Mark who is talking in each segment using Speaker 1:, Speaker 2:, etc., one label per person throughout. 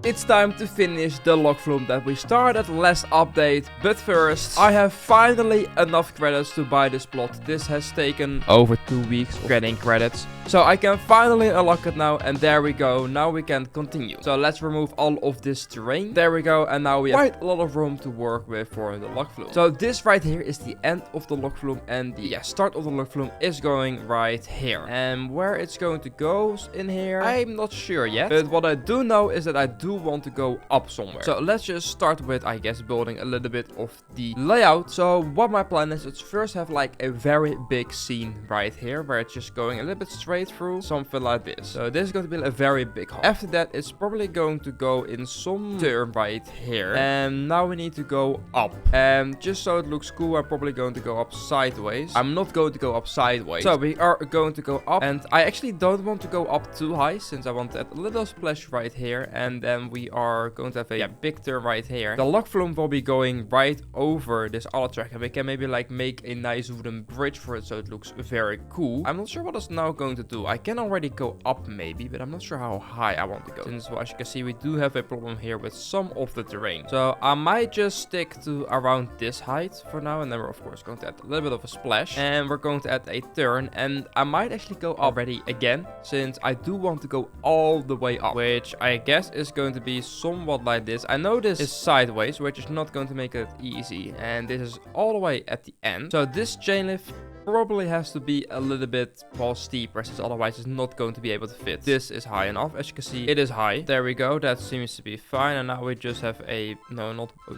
Speaker 1: It's time to finish the log flume that we started last update, but first, I have finally enough credits to buy this plot. This has taken over 2 weeks of getting credits, so I can finally unlock it now, and there we go. Now we can continue. So let's remove all of this terrain. There we go, and now we have quite a lot of room to work with for the log flume. So this right here is the end of the log flume, and the start of the log flume is going right here. And where it's going to go in here, I'm not sure yet, but what I do know is that I do want to go up somewhere. So let's just start with, I guess, building a little bit of the layout. So what my plan is, let's first have like a very big scene right here where it's just going a little bit straight through, something like this. So this is going to be a very big hall. After that, it's probably going to go in some turn right here, and now we need to go up, and just so it looks cool, I'm probably going to go up sideways. I'm not going to go up sideways, so we are going to go up, and I actually don't want to go up too high since I want that little splash right here, and then we are going to have a big turn right here. The log flume will be going right over this other track, and we can maybe like make a nice wooden bridge for it so it looks very cool. I'm not sure what it's now going to do. I can already go up maybe, but I'm not sure how high I want to go, since, well, as you can see, we do have a problem here with some of the terrain. So I might just stick to around this height for now, and then we're of course going to add a little bit of a splash, and we're going to add a turn, and I might actually go already again, since I do want to go all the way up, which I guess is going to be somewhat like this. I know this is sideways, which is not going to make it easy, and this is all the way at the end. So this chain lift probably has to be a little bit more steeper, since otherwise it's not going to be able to fit. This is high enough. As you can see, it is high. There we go. That seems to be fine. And now we just have a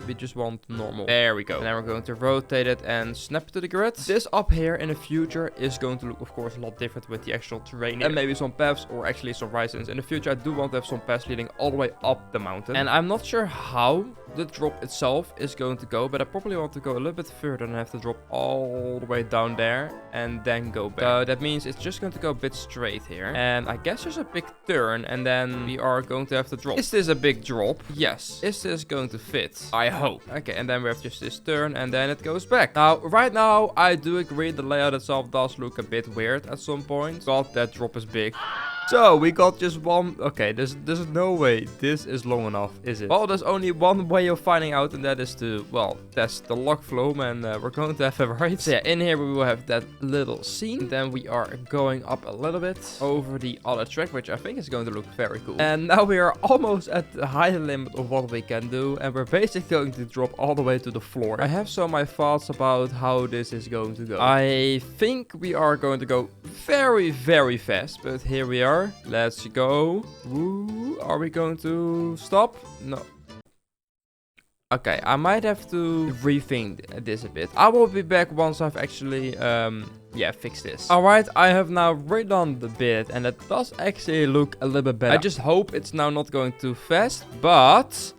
Speaker 1: we just want normal. There we go. And then we're going to rotate it and snap it to the grid. This up here in the future is going to look, of course, a lot different with the actual terrain here, and maybe some paths, or actually some risings. In the future, I do want to have some paths leading all the way up the mountain, and I'm not sure how the drop itself is going to go, but I probably want to go a little bit further and have to drop all the way down there and then go back. So that means it's just going to go a bit straight here, and I guess there's a big turn, and then we are going to have to drop. Is this a big drop? Yes. Is this going to fit? I hope. Okay, and then we have just this turn, and then it goes back. Now, right now, I do agree the layout itself does look a bit weird at some point. God, that drop is big. So, we got just one. Okay, there's no way this is long enough, is it? Well, there's only one way of finding out, and that is to, well, test the log flume, and we're going to have a right. So, yeah, in here we will have that little scene. Then we are going up a little bit over the other track, which I think is going to look very cool. And now we are almost at the high limit of what we can do, and we're basically going to drop all the way to the floor. I have some of my thoughts about how this is going to go. I think we are going to go very, very fast, but here we are. Let's go. Woo. Are we going to stop? No. Okay, I might have to rethink this a bit. I will be back once I've actually, fixed this. Alright, I have now redone the bit, and it does actually look a little bit better. I just hope it's now not going too fast, but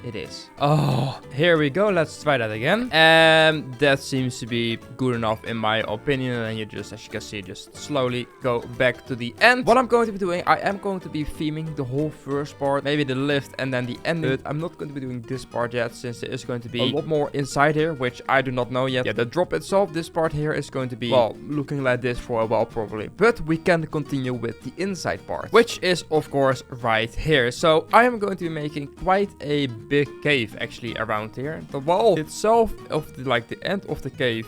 Speaker 1: it is. Oh, here we go. Let's try that again. And that seems to be good enough in my opinion. And you just, as you can see, just slowly go back to the end. What I'm going to be doing, I am going to be theming the whole first part, maybe the lift and then the end. But I'm not going to be doing this part yet, since there is going to be a lot more inside here, which I do not know yet. Yeah, the drop itself, this part here is going to be, well, looking like this for a while probably. But we can continue with the inside part, which is, of course, right here. So I am going to be making quite a big cave actually around here. The wall itself of the end of the cave,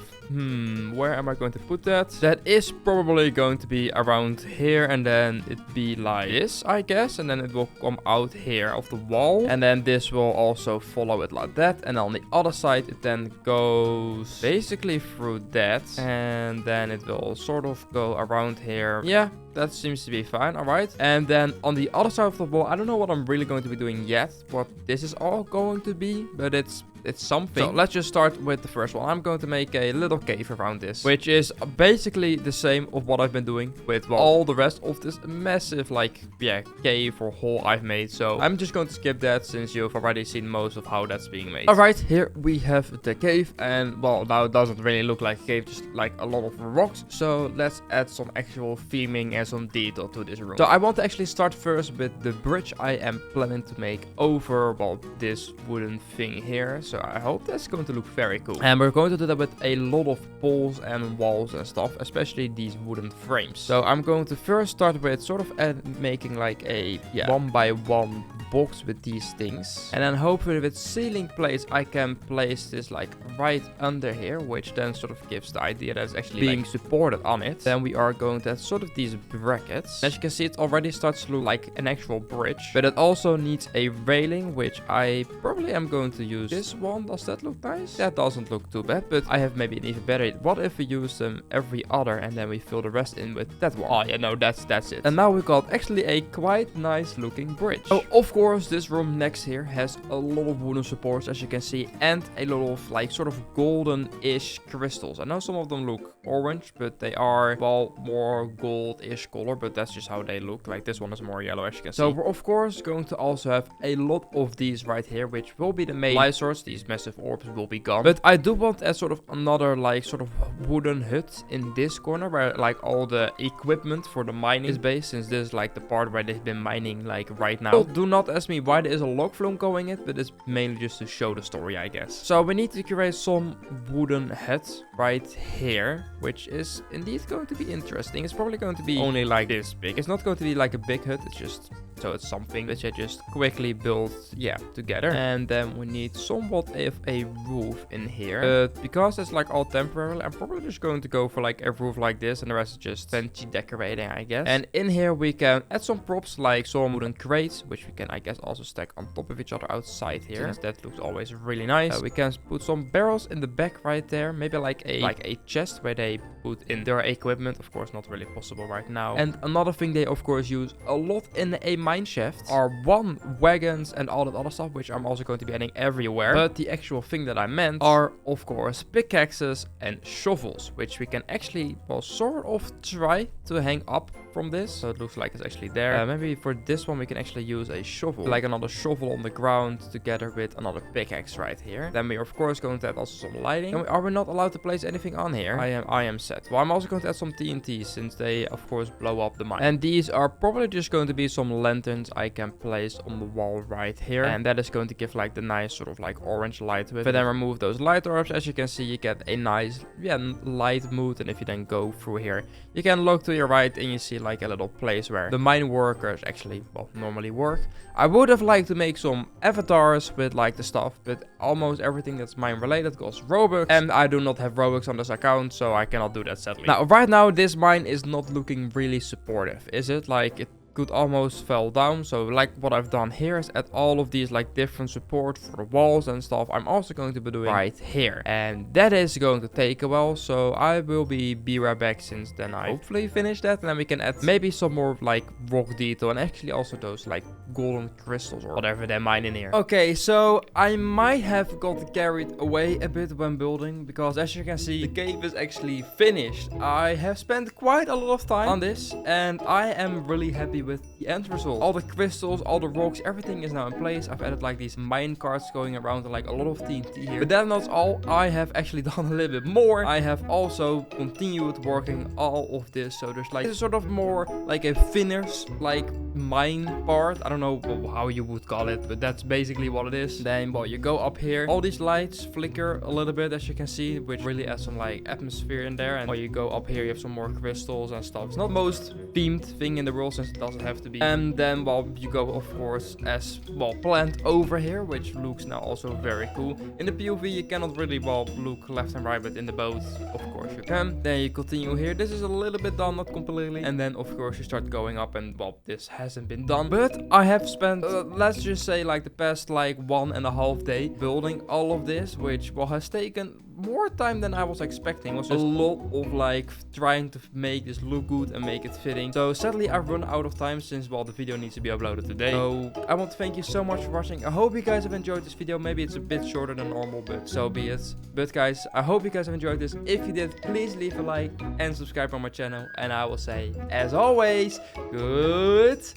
Speaker 1: where am I going to put that? That is probably going to be around here, and then it be like this, I guess, and then it will come out here of the wall, and then this will also follow it like that, and on the other side it then goes basically through that, and then it will sort of go around here. Yeah, that seems to be fine. All right, and then on the other side of the wall, I don't know what I'm really going to be doing yet, what this is all going to be, but it's something. So let's just start with the first one. I'm going to make a little cave around this, which is basically the same of what I've been doing with, well, all the rest of this massive, cave or hole I've made. So I'm just going to skip that, since you've already seen most of how that's being made. All right, here we have the cave, and, well, now it doesn't really look like a cave, just like a lot of rocks. So let's add some actual theming and some detail to this room. So I want to actually start first with the bridge I am planning to make over, well, this wooden thing here. So I hope that's going to look very cool. And we're going to do that with a lot of poles and walls and stuff, especially these wooden frames. So I'm going to first start with sort of making like a 1 by 1 box with these things. And then hopefully with ceiling plates, I can place this like right under here, which then sort of gives the idea that it's actually being supported on it. Then we are going to have sort of these brackets. As you can see, it already starts to look like an actual bridge, but it also needs a railing, which I probably am going to use this one. Does that look nice? That doesn't look too bad, but I have maybe an even better. What if we use them every other and then we fill the rest in with that one? Oh yeah, no, that's it. And now we got actually a quite nice looking bridge. So of course, this room next here has a lot of wooden supports, as you can see, and a lot of like sort of golden-ish crystals. I know some of them look orange, but they are, well, more gold-ish color, but that's just how they look. Like this one is more yellow, as you can see. So we're of course going to also have a lot of these right here, which will be the main light source. These massive orbs will be gone, but I do want a sort of another like sort of wooden hut in this corner where like all the equipment for the mining is based, since this is like the part where they've been mining like right now. So do not ask me why there is a log flume going in, but it's mainly just to show the story, I guess. So we need to create some wooden hut right here, which is indeed going to be interesting. It's probably going to be only like this big. It's not going to be like a big hut. It's just so it's something that you just quickly build, yeah, together. And then we need somewhat of a roof in here. But because it's like all temporary, I'm probably just going to go for like a roof like this, and the rest is just fancy decorating, I guess. And in here we can add some props like some wooden crates, which we can, I guess, also stack on top of each other outside here, since that looks always really nice. We can put some barrels in the back right there, maybe like a chest where they put in their equipment. Of course, not really possible right now. And another thing they of course use a lot in a mine shaft are wagons and all that other stuff, which I'm also going to be adding everywhere. But the actual thing that I meant are of course pickaxes and shovels, which we can actually, well, sort of try to hang up from this, so it looks like it's actually there. Maybe for this one we can actually use a shovel, like another shovel on the ground together with another pickaxe right here. Then we are of course going to add also some lighting. And are we not allowed to place anything on here? I am set. Well, I'm also going to add some TNT, since they of course blow up the mine. And these are probably just going to be some lanterns I can place on the wall right here, and that is going to give like the nice sort of like orange light to it. But then remove those light orbs. As you can see, you get a nice, yeah, light mood. And if you then go through here, you can look to your right and you see like a little place where the mine workers actually, well, normally work. I would have liked to make some avatars with like the stuff, but almost everything that's mine related costs Robux, and I do not have Robux on this account, so I cannot do that, sadly. Now, right now, this mine is not looking really supportive, is it? Like, it could almost fall down. So like what I've done here is add all of these like different support for the walls and stuff. I'm also going to be doing right here, and that is going to take a while, so I will be right back, since then I hopefully finish that, and then we can add maybe some more like rock detail, and actually also those like golden crystals or whatever they mine in here. Okay, so I might have got carried away a bit when building, because as you can see, the cave is actually finished. I have spent quite a lot of time on this, and I am really happy with the end result. All the crystals, all the rocks, everything is now in place. I've added like these mine carts going around and like a lot of TNT here. But that's not all. I have actually done a little bit more. I have also continued working all of this. So there's like, this is sort of more like a finish, like mine part. I don't know how you would call it, but that's basically what it is. Then, well, you go up here. All these lights flicker a little bit, as you can see, which really adds some like atmosphere in there. And while you go up here, you have some more crystals and stuff. It's not the most themed thing in the world, since it doesn't have to be. And then, well, you go of course as well planned over here, which looks now also very cool. In the POV you cannot really, well, look left and right, but in the boat of course you can. Then you continue here. This is a little bit done, not completely. And then of course you start going up, and well, this hasn't been done, but I have spent let's just say like the past like 1.5 day building all of this, which, well, has taken more time than I was expecting. It was just a lot of like trying to make this look good and make it fitting. So sadly I've run out of time, since, well, the video needs to be uploaded today. So I want to thank you so much for watching. I hope you guys have enjoyed this video. Maybe it's a bit shorter than normal, but so be it. But guys, I hope you guys have enjoyed this. If you did, please leave a like and subscribe on my channel, and I will say, as always, goodbye.